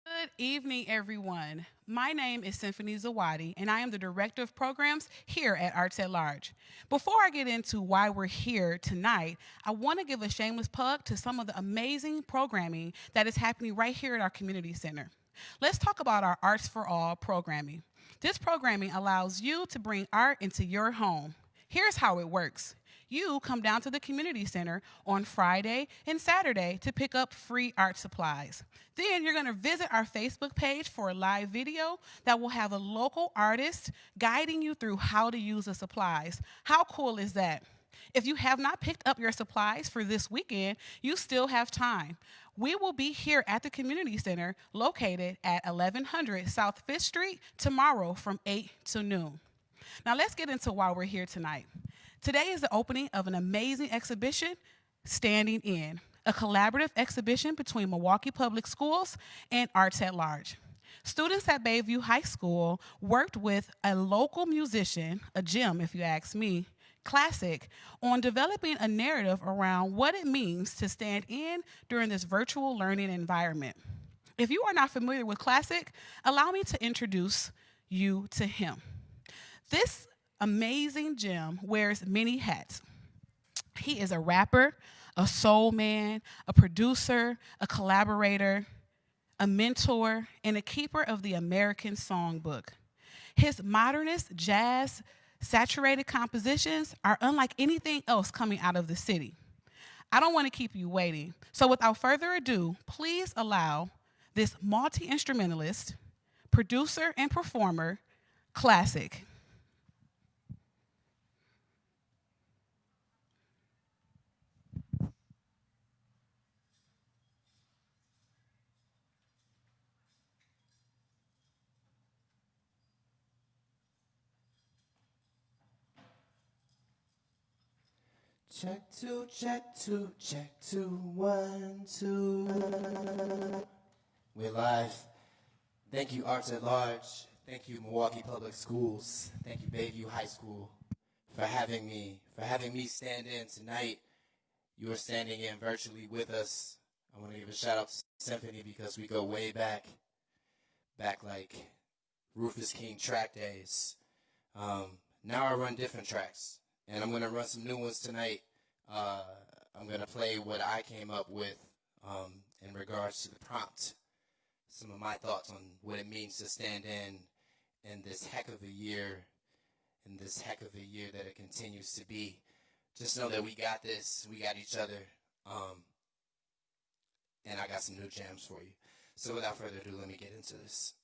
Good evening, everyone. My name is Symphony Zawadi, and I am the Director of Programs here at Arts at Large. Before I get into why we're here tonight, I want to give a shameless plug to some of the amazing programming that is happening right here at our community center. Let's talk about our Arts for All programming. This programming allows you to bring art into your home. Here's how it works. You come down to the community center on Friday and Saturday to pick up free art supplies. Then you're going to visit our Facebook page for a live video that will have a local artist guiding you through how to use the supplies. How cool is that? If you have not picked up your supplies for this weekend, you still have time. We will be here at the community center located at 1100 South 5th Street tomorrow from 8 to noon. Now let's get into why we're here tonight. Today is the opening of an amazing exhibition, Standing In, a collaborative exhibition between Milwaukee Public Schools and Arts at Large. Students at Bayview High School worked with a local musician, a gem if you ask me, Klassik, on developing a narrative around what it means to stand in during this virtual learning environment. If you are not familiar with Klassik, allow me to introduce you to him. This amazing gem wears many hats. He is a rapper, a soul man, a producer, a collaborator, a mentor, and a keeper of the American Songbook. His modernist, jazz, saturated compositions are unlike anything else coming out of the city. I don't want to keep you waiting. So without further ado, please allow this multi-instrumentalist, producer, and performer, Klassik. Check two, one, two. We're live. Thank you, Arts at Large. Thank you, Milwaukee Public Schools. Thank you, Bayview High School, for having me stand in tonight. You are standing in virtually with us. I want to give a shout out to Symphony because we go way back like Rufus King track days. Now I run different tracks, and I'm going to run some new ones tonight. I'm going to play what I came up with in regards to the prompt, some of my thoughts on what it means to stand in this heck of a year, that it continues to be. Just know that we got this, we got each other, and I got some new jams for you. So without further ado, let me get into this.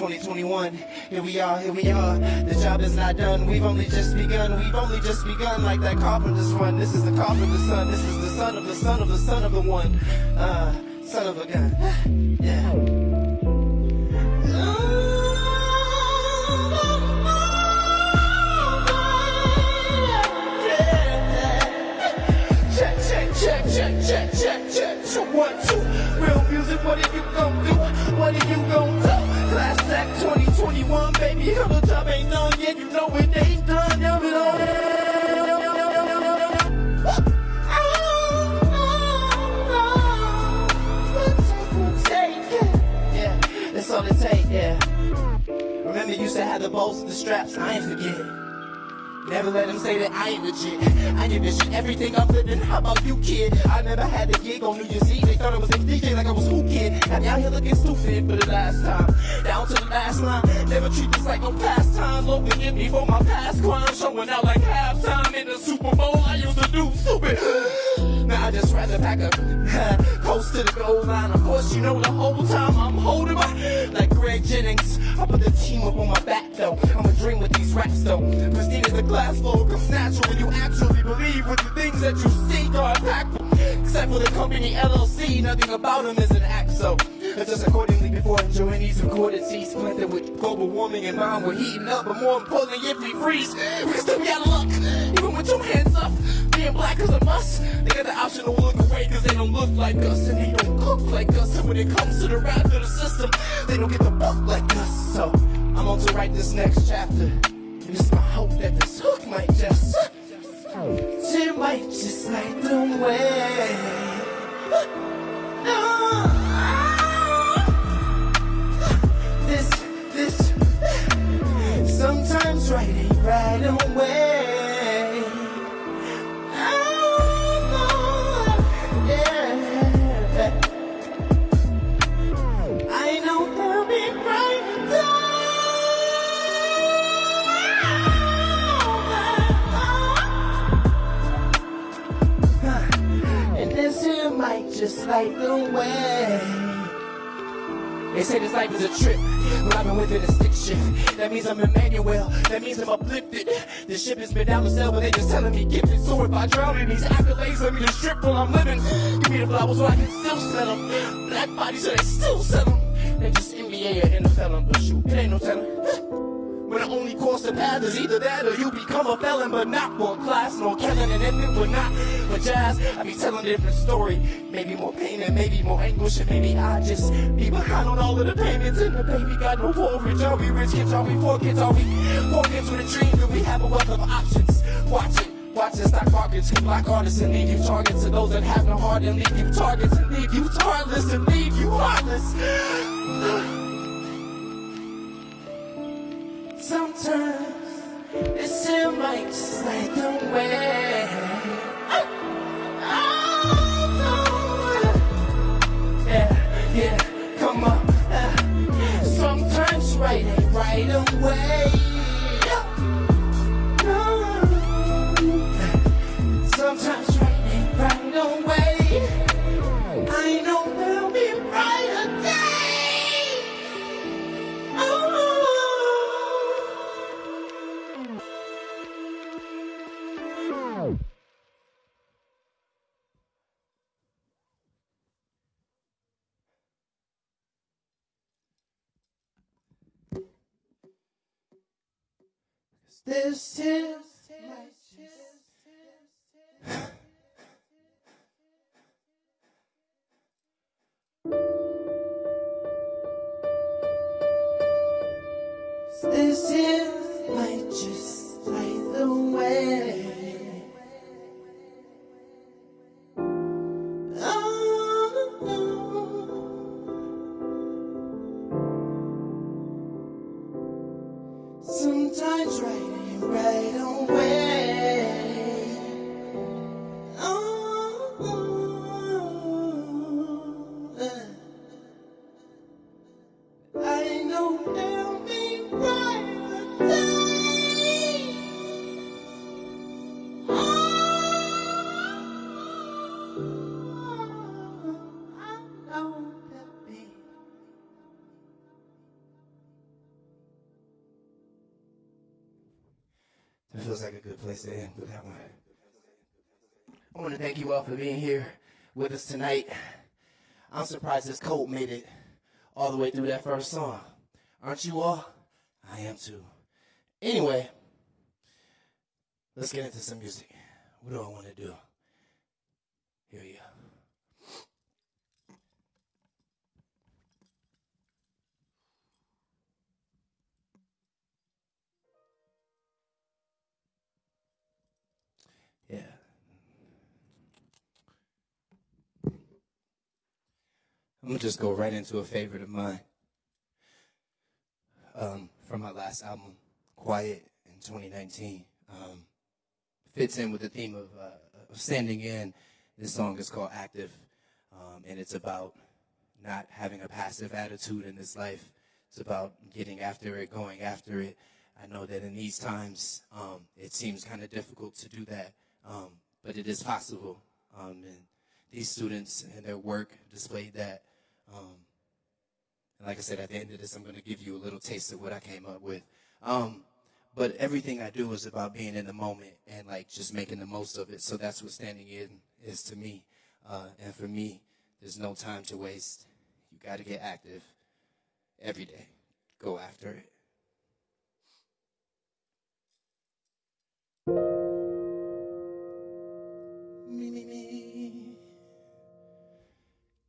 2021. Here we are, here we are. The job is not done. We've only just begun. We've only just begun like that carpenter's run. This is the carpenter's son. This is the son of the son of the son of the one. Son of a gun. Yeah. Check, 1, 2. Real music, what are you gon' do? What are you gon' do? Klassik 2021, baby, the job ain't done yet. You know it ain't done. Yeah, that's all it take, yeah. Remember, you used to have the bolts and the straps, I ain't forget. Never let them say that I ain't legit. I ain't this shit, everything I'm living. How about you, kid? I never had a gig on New Year's Eve. They thought I was a DJ like I was who, kid? Got me out here looking stupid for the last time. Down to the last line. Never treat this like no pastime. Lord, forgive me for my past crimes. Showing out like halftime in the Super Bowl. I used to do stupid. Now I just rather pack a coast to the goal line. Of course, you know the whole time I'm holding my like Greg Jennings. I put the team up on my back though. I'ma dream with these raps though. Pristine as the glass flow comes natural when you actually believe with the things that you see are impactful. Except for the company LLC, nothing about them is an act. So just accordingly before enjoying these recorded seats, planted with global warming in mind, we're heating up. But more importantly, if we freeze, we still be out of luck. Even with your hands up, being black is a must. They got the option to look away because they don't look like us and they don't cook like us. And when it comes to the rap of the system, they don't get the buck like us. So I'm on to write this next chapter. And it's my hope that this hook might just, she might just light the way. This, sometimes right ain't right away. I know there'll be brighter days. And this here might just light the way. They say this life is a trip, but I've been with it a stick shift. That means I'm Emmanuel, that means I'm uplifted. This ship has been down the cell, but they just telling me gifted. So if I drown in these accolades, let me just strip while I'm living. Give me the flowers so I can still sell them. Black bodies so they still sell them. They just NBA or NFL, but shoot, it ain't no telling. When the only course of path is either that or you become a felon, but not for class, no killing. And if it were not for jazz, I'd be telling a different story. Maybe more pain and maybe more anguish, and maybe I just be behind on all of the payments. And the baby got no mortgage. Are we rich kids? Are we poor kids? Are we poor kids with a dream? Do we have a wealth of options? Watch it. Watch the stock markets hit black artists and leave you targets to those that have no heart and leave you targets and leave you heartless and leave you heartless. Sometimes this shit might just light the way. Yeah, come on. Sometimes right ain't right away. Sometimes right ain't right away. I know there'll be brighter days. This is this is might just light the way. Sometimes right ain't right feels like a good place to end with that one. I want to thank you all for being here with us tonight. I'm surprised this coat made it all the way through that first song. Aren't you all? I am too. Anyway, let's get into some music. What do I want to do? Here we go. Yeah. I'm going to just go right into a favorite of mine from my last album, Quiet, in 2019. Fits in with the theme of standing in. This song is called Active, and it's about not having a passive attitude in this life. It's about getting after it, going after it. I know that in these times, it seems kind of difficult to do that, but it is possible. And these students and their work displayed that. And like I said, at the end of this, I'm going to give you a little taste of what I came up with. But everything I do is about being in the moment and like just making the most of it. So that's what standing in is to me. And for me, there's no time to waste. You got to get active every day. Go after it. Me.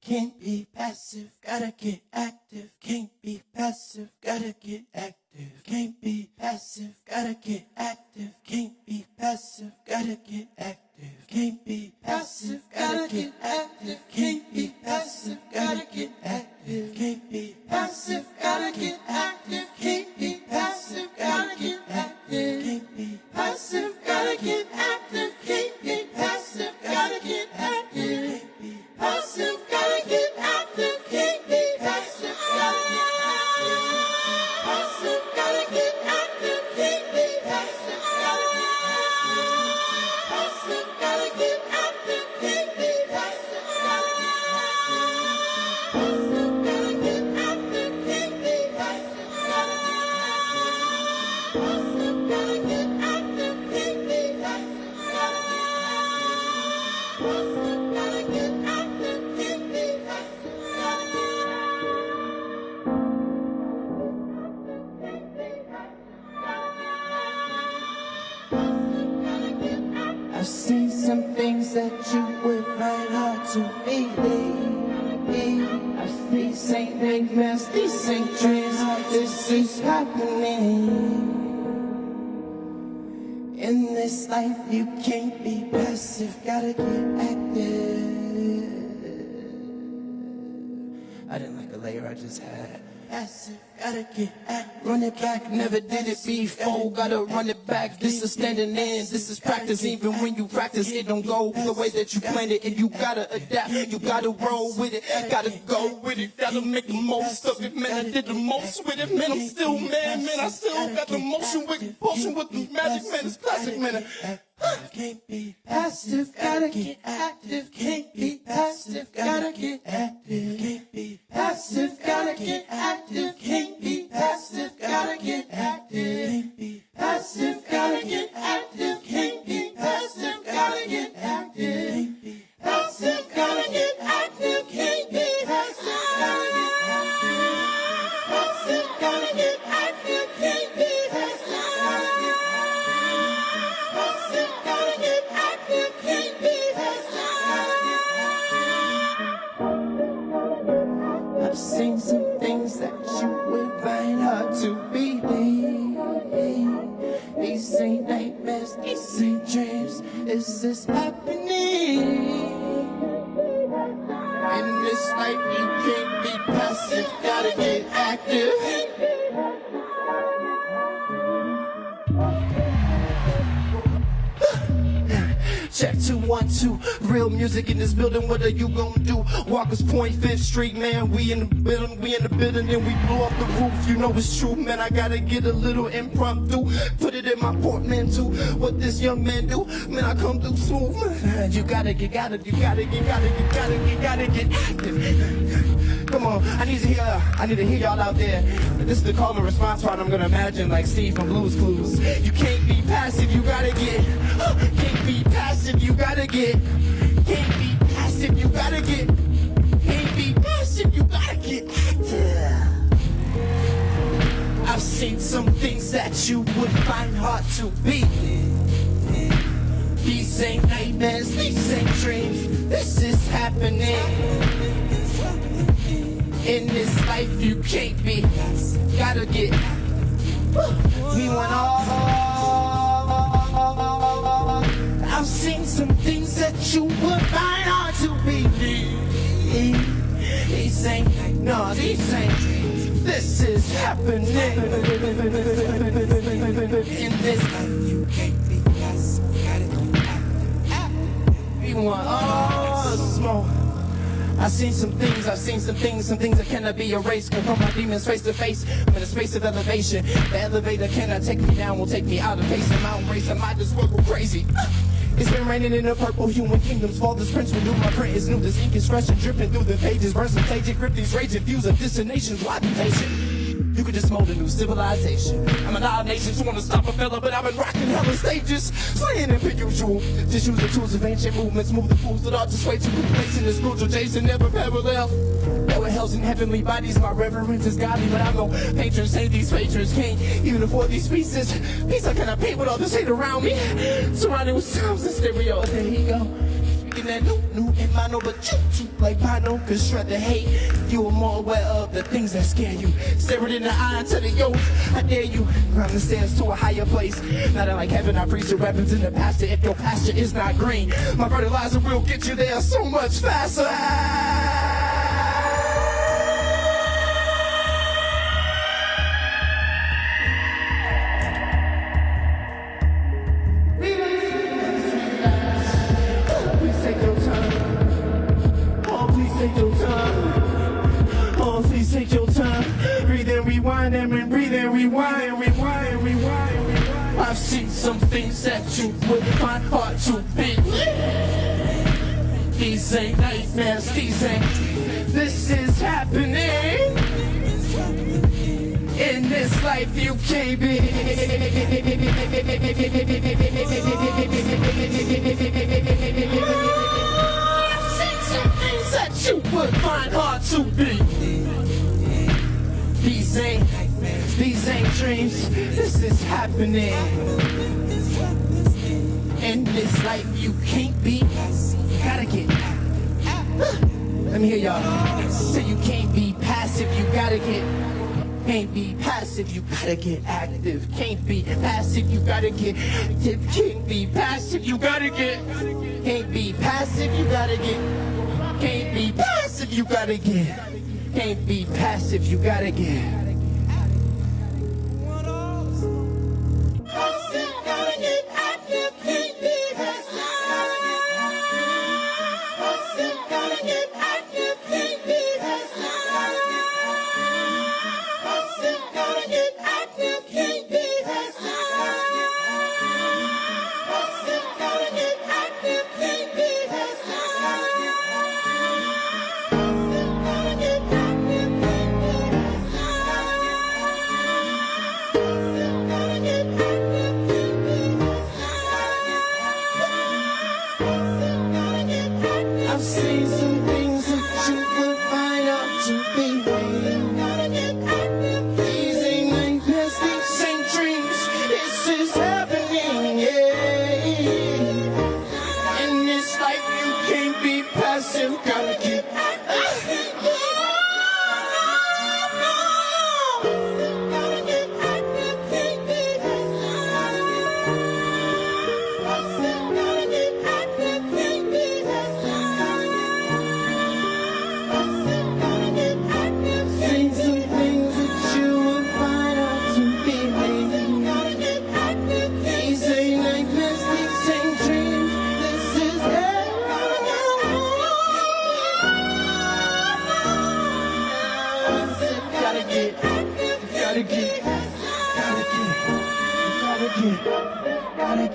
Can't be passive, gotta get active. Can't be passive, gotta get active. Can't be passive, gotta get active. Can't be passive, gotta get active. Can't be passive, gotta get active. Can't be passive, gotta get active. Can't be passive, gotta get active. Can't be passive, gotta get active. Can't be passive, gotta get active. Can't be passive, gotta get active. Can't be passive, gotta get active. Can't be passive, gotta get active. Passive, gotta get active. Can't be passive, gotta get active. Passive, gotta get active. Can't be passive, gotta get active. Passive, gotta get active. Can't be passive, gotta get active. Passive, gotta get active. Can't be passive, gotta get active. Passive, gotta get active. Can't be passive, gotta get active. I've seen some things that you would find hard to believe. I've seen these ain't nightmares, these ain't dreams. This is happening. In this life, you can't be passive, gotta get active. I didn't like the layer I just had. Passive, gotta get active. Run it back, never did it before. Gotta run it back. This is standing in, this is practice. Even when you practice, it don't go the way that you planned it. And you gotta adapt, you gotta roll with it. Gotta go with it, gotta make the most of it. Man, I did the most with it. Man, I'm still man, I still got the motion with potion with the magic, man, it's classic, man. Can't be passive, gotta get active. Can't be passive, gotta get active. Can't be passive, gotta get active. Can't be passive, gotta get active. Can't be passive, gotta get active. Can't be passive, gotta get active. Can't be passive, gotta get active. Can't be passive, gotta get active. Passive, gotta get active. Can't be passive, gotta get active. Passive, gotta get active. Can't be passive, gotta get active. I've seen some things that you would find hard to believe. These ain't nightmares, these ain't dreams. This is happening. In this life, you can't be passive, gotta get active. Check 2, 1, 2. Real music in this building. What are you gonna do? Walker's Point, 5th Street, man. We in the building. We in the building, and we blow up the roof. You know it's true, man. I gotta get a little impromptu. Put it in my portmanteau. What this young man do? Man, I come through smooth. Man, you gotta get active. Come on, I need to hear y'all out there. This is the call and response part. I'm gonna imagine like Steve from Blue's Clues. You can't be passive, you gotta get. Can't be passive, you gotta get. Can't be passive, you gotta get. Can't be passive, you gotta get active. I've seen some things that you would find hard to beat. These ain't nightmares, these ain't dreams. This is happening. In this life you can't be, gotta get. We want all. I've seen some things that you would find hard to be. These ain't, no, these ain't. This is happening. In this life you can't be, gotta get. We want all smoke. I've seen some things that cannot be erased. Confront my demons face to face. I'm in a space of elevation. The elevator cannot take me down, will take me out of pace. And I'm racing, I just go crazy. It's been raining in the purple human kingdoms. Father's prince will do my print is new. This ink is fresh and dripping through the pages. Burn some contagion, grip these raging views of destinations. Why be patient? You could just mold a new civilization. I'm an odd nation, you wanna stop a fella, but I've been rocking hella stages. Slaying and pick usual. Just use the tools of ancient movements. Move the fools that are just way too complacent. This brutal Jason never parallel. There were hells and heavenly bodies. My reverence is godly, but I'm no patron. Say these patrons can't even afford these pieces. Piece I cannot paint with all this hate around me. Surrounded with sounds and stereo. There he go. Speaking that new in mono, but you like Pano. Cause shred the hate. You are more aware of the things that scare you. Stare it in the eye and tell the yo, I dare you. Climb the stairs to a higher place. Not like heaven, I preach your weapons in the pasture. If your pasture is not green, my fertilizer will get you there so much faster. Take your time, breathe and rewind, and breathe and rewind. I've seen some things that you would find hard to beat. These ain't nightmares, these ain't. This is happening. In this life you can't be. I've seen some things that you would find hard to beat. These ain't dreams, this is happening. In this life you can't be, gotta get. Let me hear y'all. So you can't be passive, you gotta get. Can't be passive, you gotta get active. Can't be passive, you gotta get active. Can't be passive, you gotta get. Can't be passive, you gotta get. Can't be passive, you gotta get. Can't be passive, you gotta get.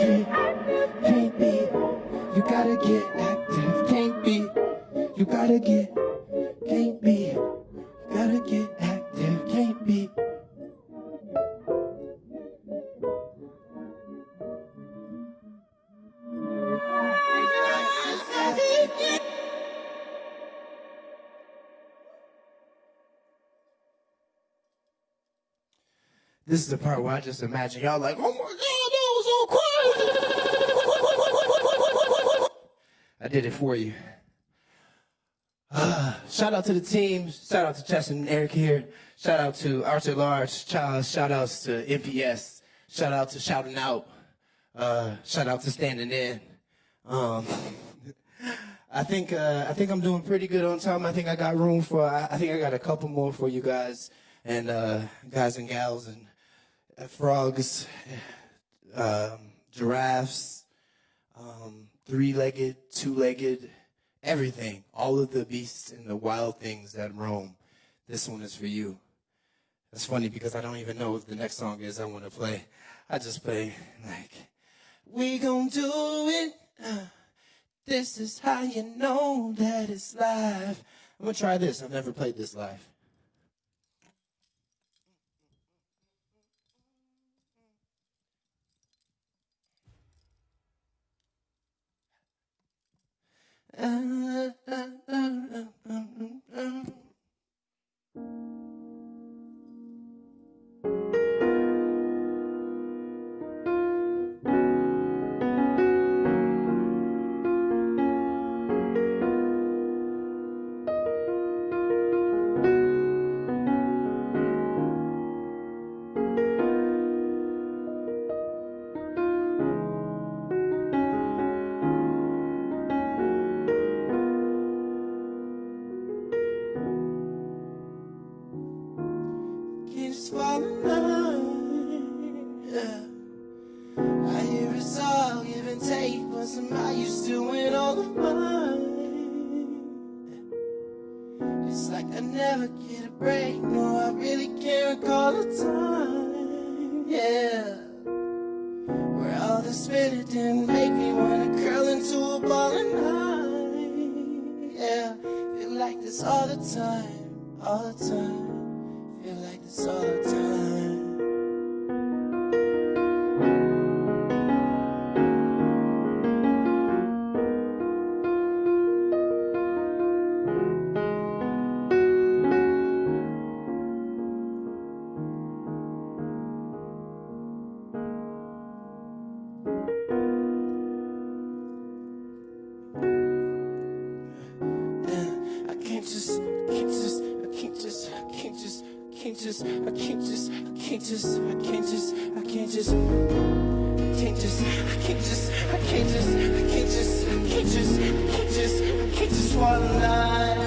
get, can't be. You gotta get active, can't be. You gotta get, can't be. You gotta get active, can't be. This is the part where I just imagine y'all like, oh my God, that was so quiet. I did it for you. Shout out to the team. Shout out to Justin and Eric here. Shout out to Arts at Large. Shout outs to MPS. Shout out to Shouting Out. Shout out to Standing In. I think I'm doing pretty good on time. I think I got room for. I think I got a couple more for you guys and guys and gals and frogs, giraffes, three-legged, two-legged, everything. All of the beasts and the wild things that roam. This one is for you. It's funny because I don't even know what the next song is I want to play. I just play like, we gon' do it. This is how you know that it's live. I'm gonna try this. I've never played this live. Fall in line, yeah. I hear it's all give and take, but somehow you still win all of mine. It's like I never get a break, no, I really can't recall the time, yeah. Where all the spinning didn't make me wanna curl into a ball and hide, yeah. Feel like this all the time, all the time. Feel like this all the time. I can't just swallow line.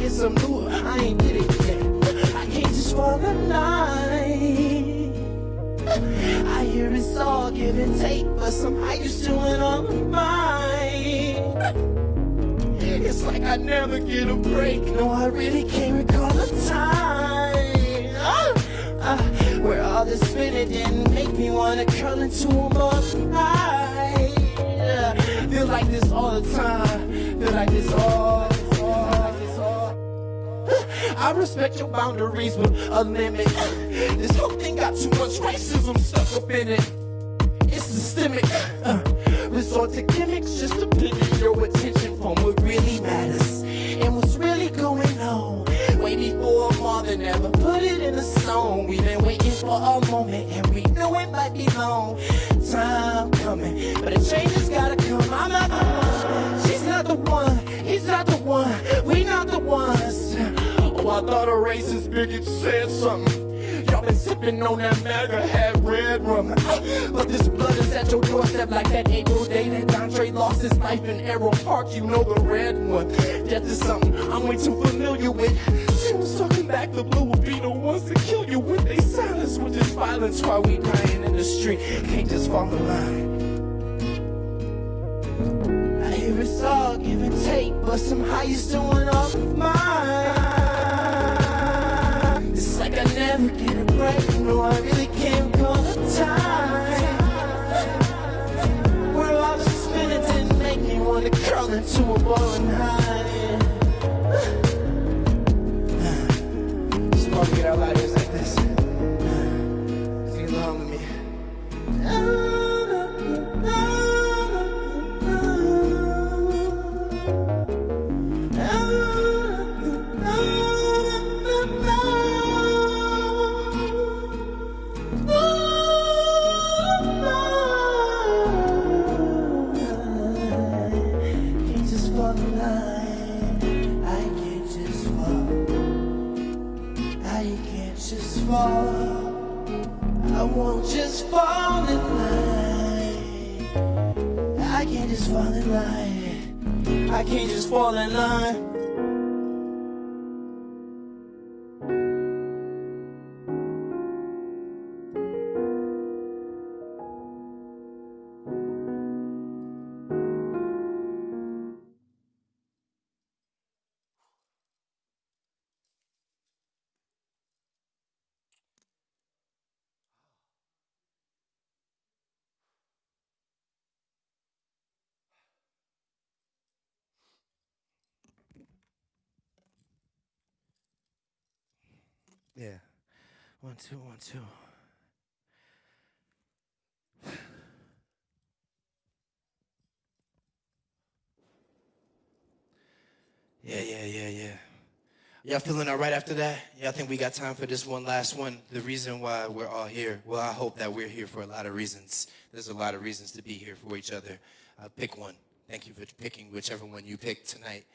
Some new, I ain't did it yet. I can't just swallow the line. I hear it's all give and take, but somehow you still in all of mine. It's like I never get a break. No, I really can't recall the time. Where all this spinning didn't make me wanna curl into a ball tonight. Feel like this all the time. Feel like this all. I respect your boundaries, but a limit. This whole thing got too much racism stuck up in it. It's systemic. Resort to gimmicks just to pivot your attention from what really matters and what's really going on. Way before more than ever, put it in a song. We've been waiting for a moment, and we know it might be long. Time coming, but a change has gotta come. I'm not the one. She's not the one. He's not the one. We not the ones. Oh, I thought a racist bigot said something. Y'all been sipping on that MAGA hat red rum. But this blood is at your doorstep like that April day that Andre lost his life in Arrow Park. You know the red one. Death is something I'm way too familiar with. Dreams talking back, the blue will be the ones to kill you with they silence, with this violence while we dying in the street. Can't just fall in line. I hear it's all give and take, but somehow you still went off mine. It's like I never get a break. No, I really can't call the time. Where all the spinning didn't make me want to curl into a ball and hide. Just want to get out loud ears like this. Sing along with me. I won't just fall in line. I can't just fall in line. I can't just fall in line. Yeah. 1, 2, 1, 2. Yeah. Y'all feeling all right after that? Y'all think we got time for this one last one? The reason why we're all here. Well, I hope that we're here for a lot of reasons. There's a lot of reasons to be here for each other. Pick one. Thank you for picking whichever one you picked tonight.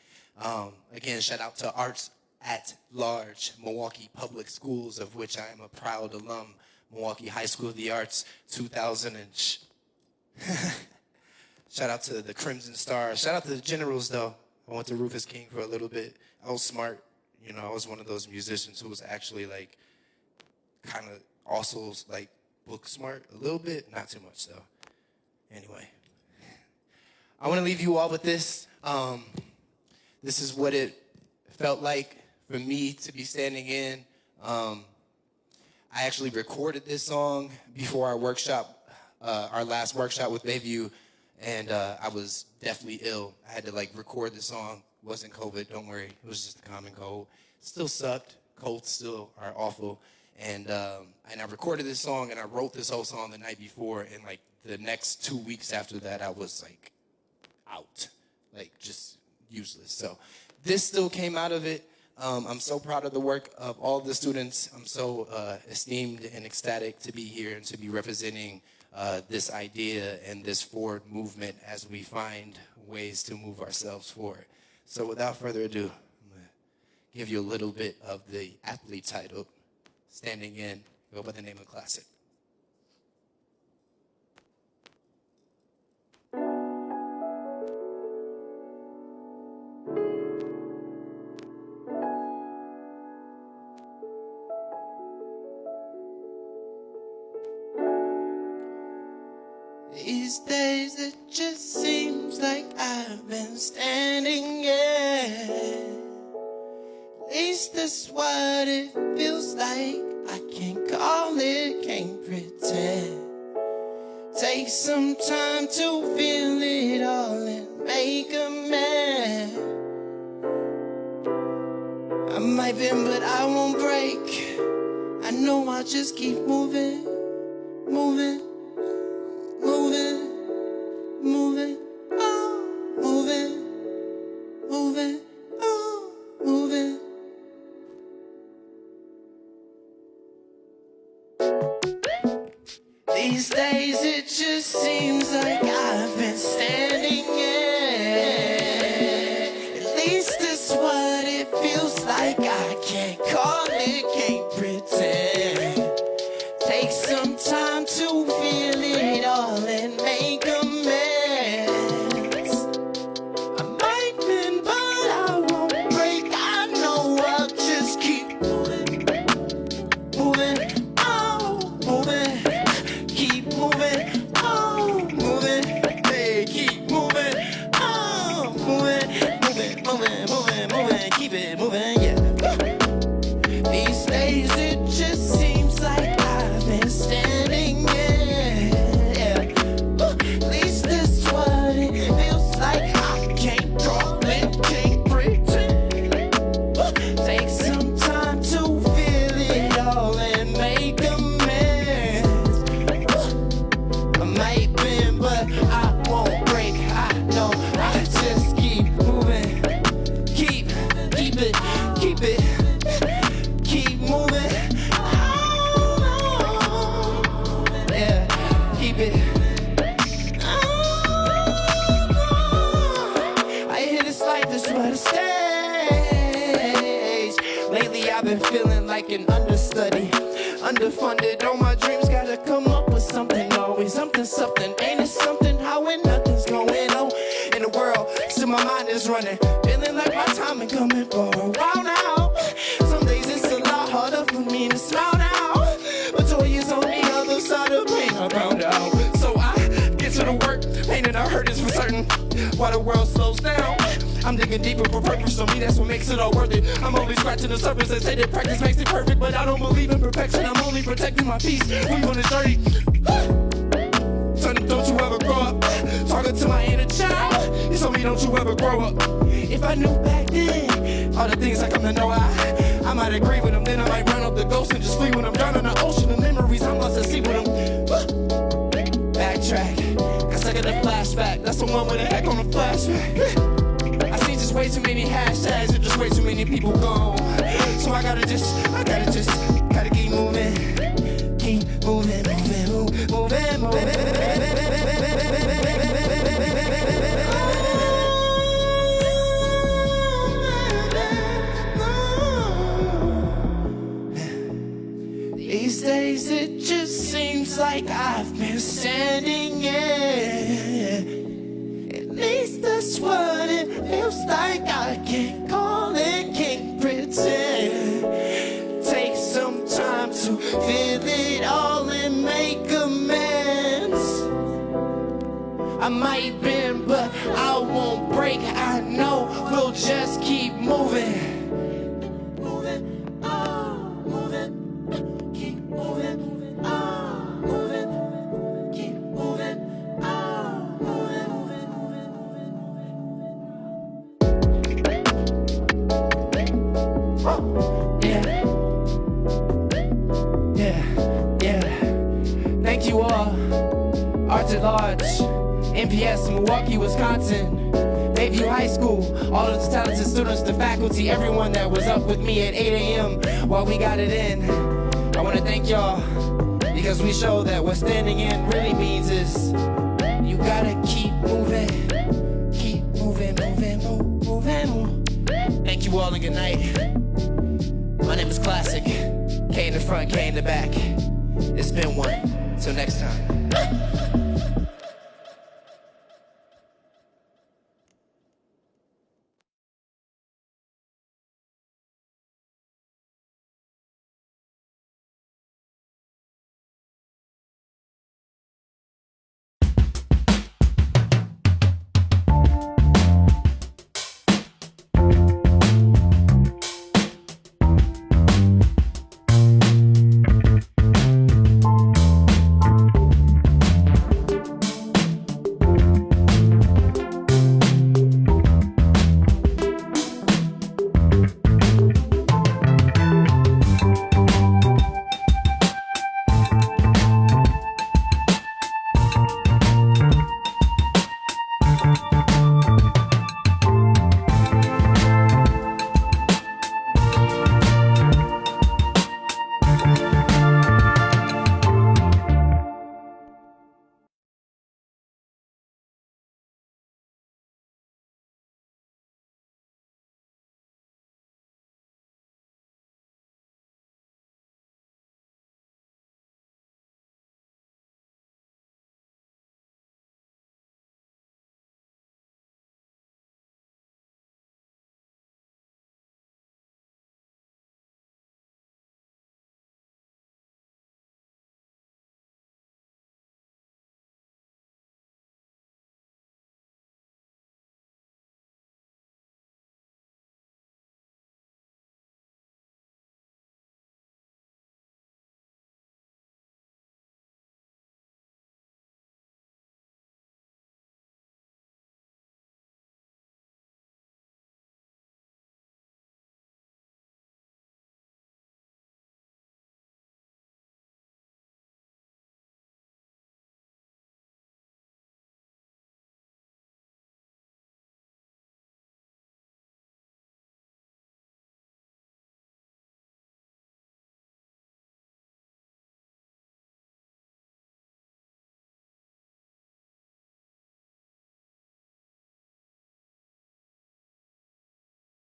Again, shout out to Arts at Large, Milwaukee Public Schools, of which I am a proud alum. Milwaukee High School of the Arts, 2000 and shout out to the Crimson Stars. Shout out to the Generals, though. I went to Rufus King for a little bit. I was smart. You know, I was one of those musicians who was actually, like, kind of also, like, book smart a little bit. Not too much, though. Anyway. I want to leave you all with this. This is what it felt like for me to be standing in. I actually recorded this song before our workshop, our last workshop with Bayview, and I was definitely ill. I had to like record the song. It wasn't COVID, don't worry. It was just a common cold. Still sucked. Colds still are awful. And I recorded this song, and I wrote this whole song the night before, and like the next 2 weeks after that, I was like out, like just useless. So this still came out of it. I'm so proud of the work of all the students. I'm so esteemed and ecstatic to be here and to be representing this idea and this forward movement as we find ways to move ourselves forward. So without further ado, I'm going to give you a little bit of the aptly titled Standing In, go by the name of Klassik. These days it just seems like I've been standing in. At least that's what it feels like. I can't call it, can't pretend. Take some time to feel it all and make amends. I might bend, but I won't break. I know I'll just keep moving, moving. These days it just seems like I've been standing in. At least that's what it feels like. I can't call it, can't pretend. Take some time to feel it all and make amends. I might bend, but I won't break. I know I'll just keep like an understudy. Underfunded, all my dreams gotta come up with something. Always something, ain't it something? How when nothing's going on in the world, still my mind is running. Feeling like my time ain't coming for a while now. Some days it's a lot harder for me to smile now, but joy is on the other side of pain, I found out. So I get to the work, pain that I hurt is for certain. While the world slows down, I'm digging deeper for purpose. To me, that's what makes it all worth it. I'm only scratching the surface. They say that practice makes it perfect, but I don't believe in perfection. I'm only protecting my peace. We on this journey. Sonny, don't you ever grow up. Talking to my inner child, he told me don't you ever grow up. If I knew back then all the things I come to know, I might agree with him. Then I might run up the ghost and just flee when I'm down in the ocean of memories. I'm lost at sea with him. Backtrack, cause I got a flashback. That's the one with a heck on the flashback. I see just way too many hashtags and just way too many people gone. So I gotta keep moving. Keep moving, moving. These days it just seems like I've been standing in. At least that's what it feels like. I can't call it, can't pretend. Take some time to feel it all and make amends. I might bend, but I won't break. I know we'll just keep moving. Thank you all. Arts at Large, MPS, Milwaukee, Wisconsin, Bayview High School, all of the talented students, the faculty, everyone that was up with me at 8 a.m. while we got it in. I want to thank y'all because we show that what standing in really means is you gotta keep moving. Keep moving. Thank you all and good night. My name is Klassik. K in the front, K in the back. It's been one. Till next time.